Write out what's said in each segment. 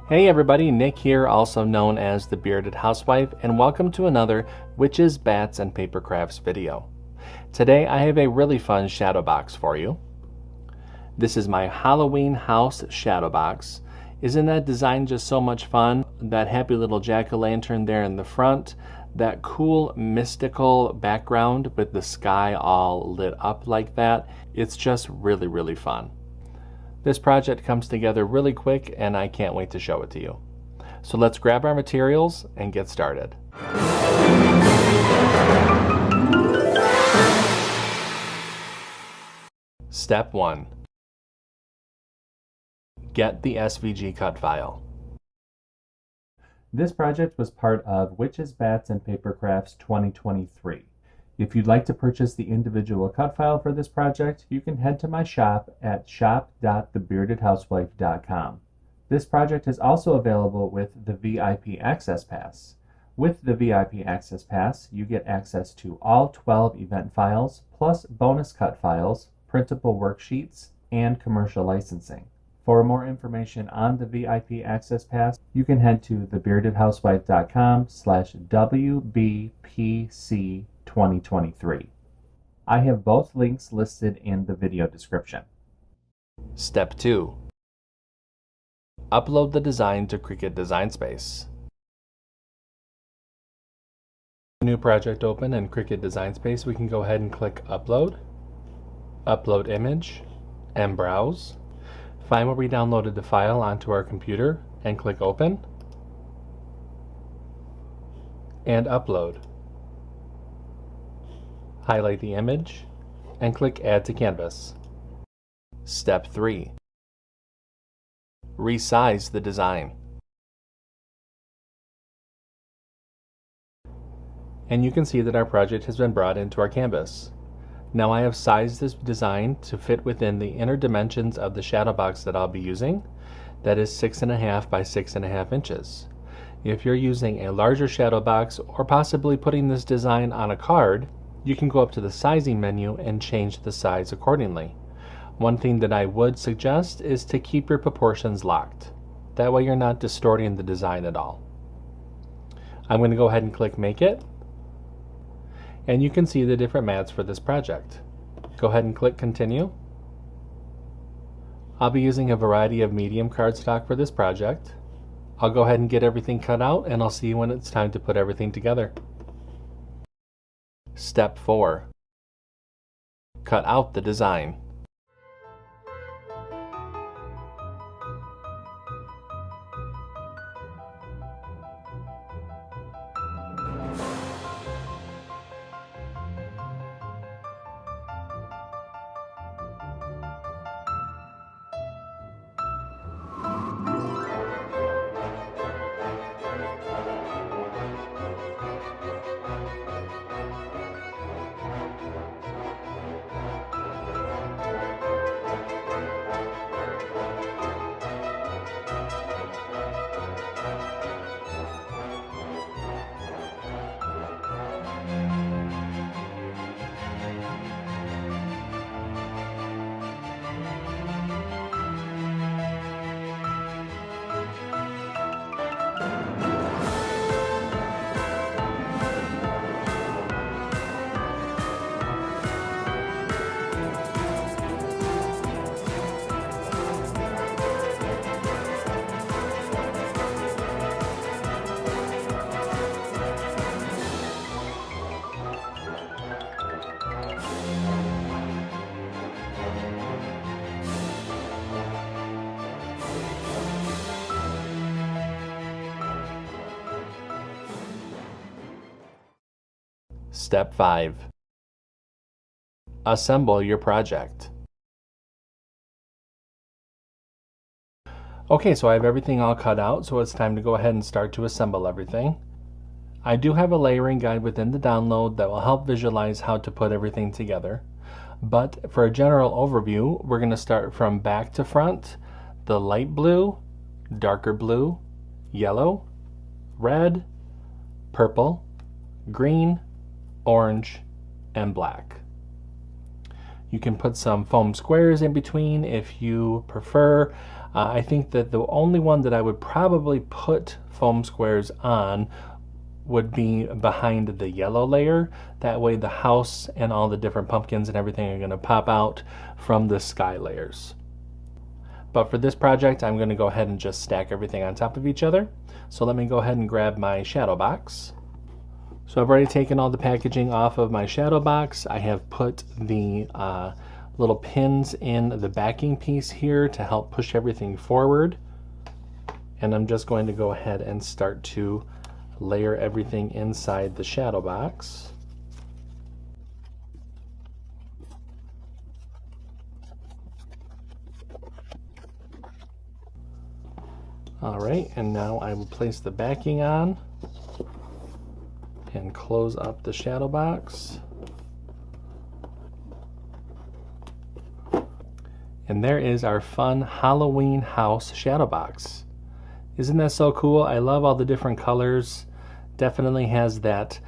Hey everybody, Nick here, also known as the Bearded Housewife, and welcome to another Witches, Bats, and Papercrafts video. Today I have a really fun shadow box for you. This is my Halloween house shadow box. Isn't that design just so much fun? That happy little jack-o'-lantern there in the front, that cool mystical background with the sky all lit up like that. It's just really fun. This project comes together really quick and I can't wait to show it to you. So let's grab our materials and get started. Step 1. Get the SVG cut file. This project was part of Witches, Bats, and Papercrafts 2023. If you'd like to purchase the individual cut file for this project, you can head to my shop at shop.thebeardedhousewife.com. This project is also available with the VIP Access Pass. With the VIP Access Pass, you get access to all 12 event files, plus bonus cut files, printable worksheets, and commercial licensing. For more information on the VIP Access Pass, you can head to thebeardedhousewife.com/WBPC 2023. I have both links listed in the video description. Step 2. Upload the design to CRICUT Design Space. New project open in CRICUT Design Space. We can go ahead and click Upload, Upload Image, and Browse. Find where we downloaded the file onto our computer and click Open and Upload. Highlight the image and click Add to Canvas. Step 3. Resize the design. And you can see that our project has been brought into our canvas. Now I have sized this design to fit within the inner dimensions of the shadow box that I'll be using. That is 6.5 by 6.5 inches. If you're using a larger shadow box or possibly putting this design on a card, you can go up to the sizing menu and change the size accordingly. One thing that I would suggest is to keep your proportions locked. That way you're not distorting the design at all. I'm going to go ahead and click Make It. And you can see the different mats for this project. Go ahead and click Continue. I'll be using a variety of medium cardstock for this project. I'll go ahead and get everything cut out and I'll see you when it's time to put everything together. Step 4. Cut out the design. Step 5. Assemble your project. Okay, so I have everything all cut out, so it's time to go ahead and start to assemble everything. I do have a layering guide within the download that will help visualize how to put everything together. But for a general overview, we're going to start from back to front, the light blue, darker blue, yellow, red, purple, green, orange, and black. You can put some foam squares in between if you prefer. I think that the only one that I would probably put foam squares on would be behind the yellow layer. That way the house and all the different pumpkins and everything are going to pop out from the sky layers. But for this project, I'm going to go ahead and just stack everything on top of each other. So let me go ahead and grab my shadow box. So I've already taken all the packaging off of my shadow box. I have put the little pins in the backing piece here to help push everything forward. And I'm just going to go ahead and start to layer everything inside the shadow box. All right, and now I will place the backing on and close up the shadow box. And there is our fun Halloween house shadow box. Isn't that so cool? I love all the different colors. Definitely has that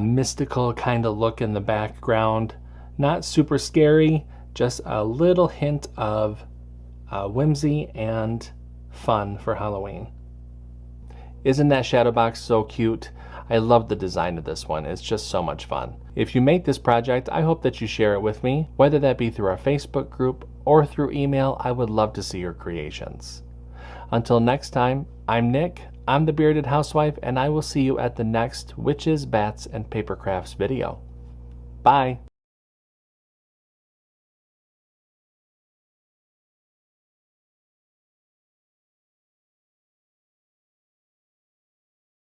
mystical kind of look in the background. Not super scary, just a little hint of whimsy and fun for Halloween. Isn't that shadow box so cute? I love the design of this one. It's just so much fun. If you make this project, I hope that you share it with me, whether that be through our Facebook group or through email. I would love to see your creations. Until next time, I'm Nick, I'm the Bearded Housewife, and I will see you at the next Witches, Bats, and Papercrafts video. Bye!